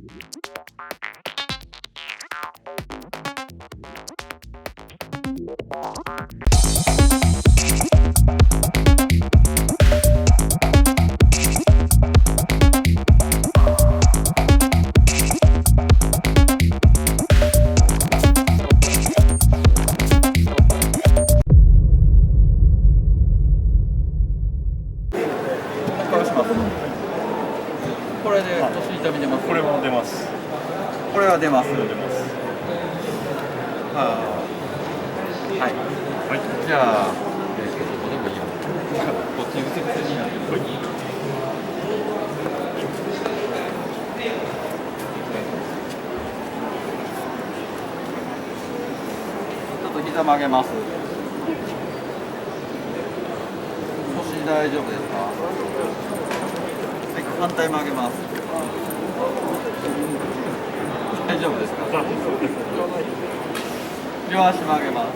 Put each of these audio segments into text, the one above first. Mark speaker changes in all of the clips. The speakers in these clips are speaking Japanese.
Speaker 1: これで年痛み出ます。
Speaker 2: これも出ます。
Speaker 1: これは出ます。
Speaker 2: 出ます。
Speaker 1: はい。
Speaker 2: はい。
Speaker 1: じゃあ、どこでもいいよ。こっち右折になってる。ちょっと膝曲げます。腰大丈夫ですか？はい、反対曲げます。大丈夫ですか？両足曲げます。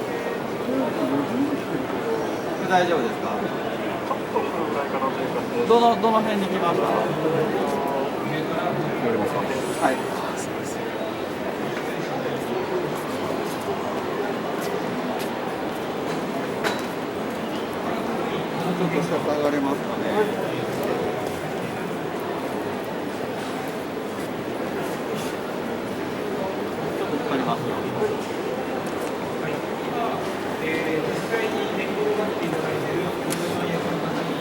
Speaker 1: 大丈夫ですか？どの辺に来ました？
Speaker 2: 乗れますか？
Speaker 1: はい。ちょっと下下がれますかね。ちょっと引っ張りますよ。
Speaker 3: 実際に寝転がっていただいているお住まいや方に、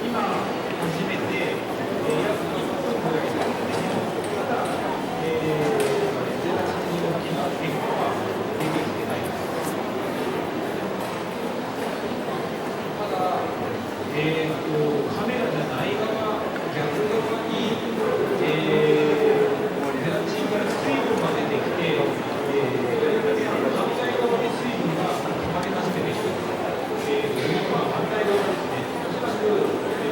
Speaker 3: 今初めてカメラじゃない側、逆側に、ゼラチンから水分が出てきて、反対側に水分が溜まり始めてきて、反対側ですね、おそらく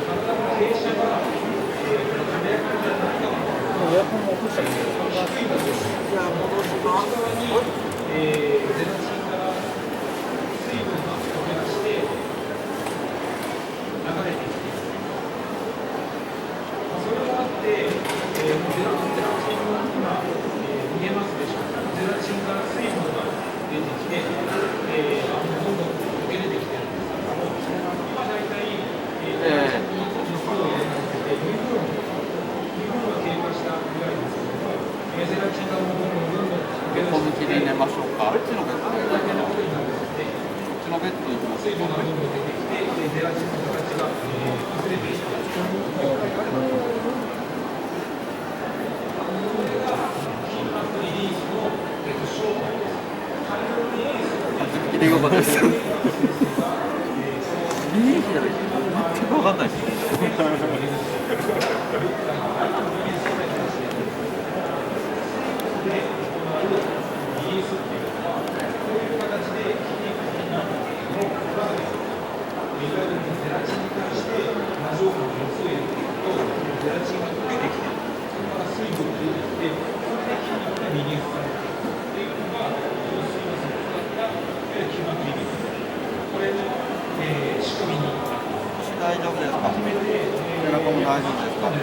Speaker 3: 体の傾斜が、カメラからじゃない側のエアコンを落としたりするのが低いのです。じゃあ戻します。ゼラチンから水分が溶け出して、流れてきて、それがあって、ゼラチンが今、見えますでしょうか。ゼラチンから水分が出てきて、どんどん溶け出てきてるんですけども、今大体、2分が経過したぐらいですけども、ゼラチンがどんどん溶け出
Speaker 1: 本
Speaker 3: して
Speaker 1: 気で寝ましょうか。こっちのベッドで。こ
Speaker 3: だけのことになるので、
Speaker 1: っちのベッド行きます。
Speaker 3: 水分がどんどん出てきて、ゼラチンの形が崩れてきて、
Speaker 1: 入れよかったです。左。全く分かんないです。
Speaker 3: 仕組みに
Speaker 1: 大丈夫ですか？背中も大丈夫ですか？
Speaker 3: ゼ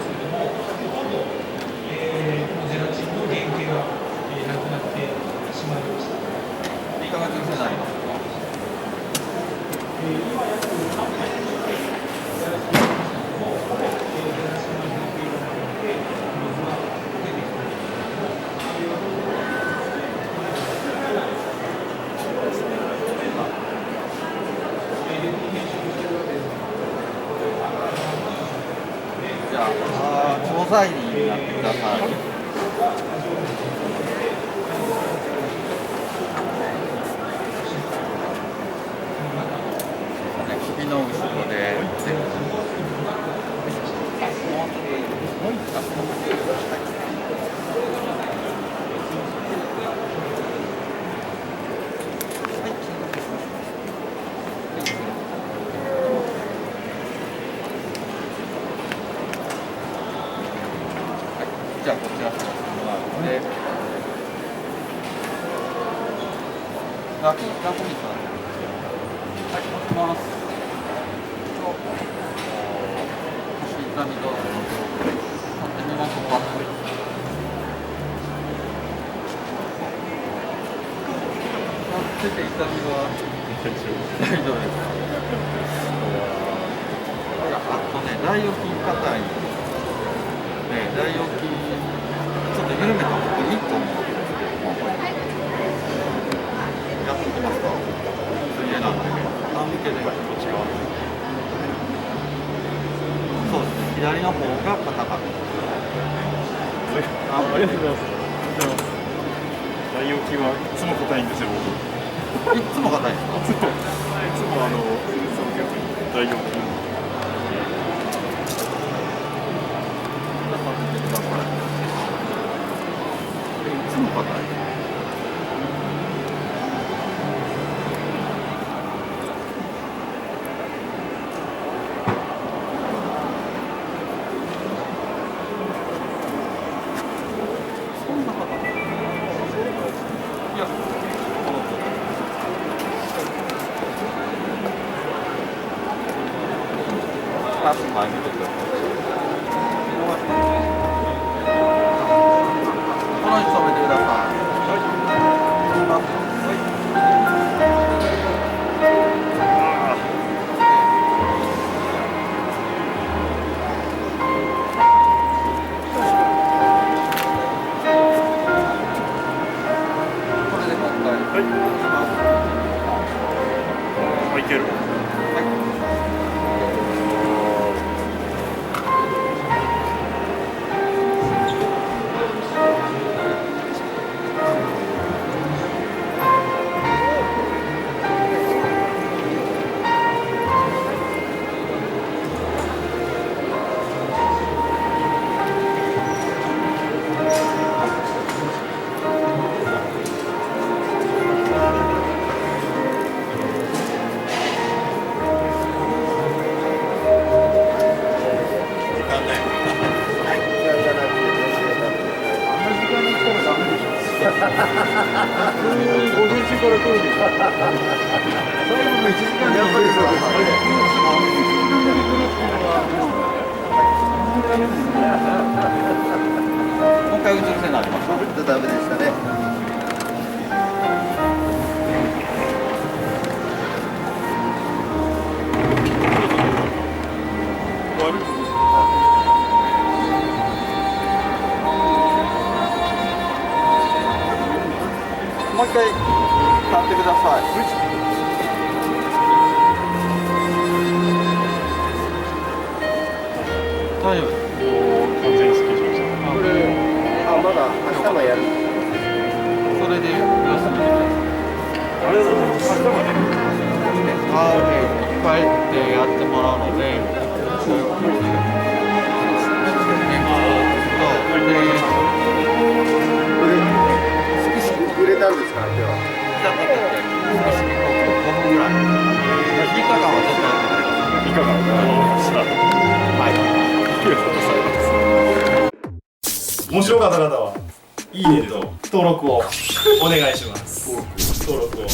Speaker 3: ラチンの原型がなくなってしまいました。
Speaker 1: いかがになりますか？
Speaker 3: 今約3分ゼラチンがありましたけども、ゼラチンの原型がなくなって水が出てきている。
Speaker 1: じゃあ、調剤になってください。首の後ろで。はい。じゃあこちらにもらって、ラコニさん、はい、持ちます。腰痛みどうぞ。立ってみましょうか。立ってて痛みは大丈夫です。あとね、大腰筋硬い。ね、大腰筋ちょっと緩めた方がいいと思う。やってきますか。水泳なんで、仰向けでこっち側。そうですね。左の方が硬かった。
Speaker 2: ありがとうございます。大腰筋はいつも硬いんですよ、僕。
Speaker 1: いつも硬いですか。
Speaker 2: いつも大腰筋。
Speaker 1: いつも硬い。そんな硬い。いや、足前見てください。この位置止めてください。これでもう一回。
Speaker 2: いける。もう一回宇宙船になります。ダメでしたね。もう一回立ってください。大丈夫です。完全にスッキリしました。
Speaker 4: これ、まだ明日もやる。
Speaker 1: それで様子見てください。
Speaker 2: ありがとうございます。明日まで。
Speaker 1: 帰ってやってもらうので、
Speaker 4: 売れたんですか、今日は。
Speaker 1: 5分ぐらい。3日間は絶対やってください。
Speaker 2: いかがでした。
Speaker 1: はい。
Speaker 2: ありがとうございます。面白かった方は、いいねと登録をお願いします。登録を。はい。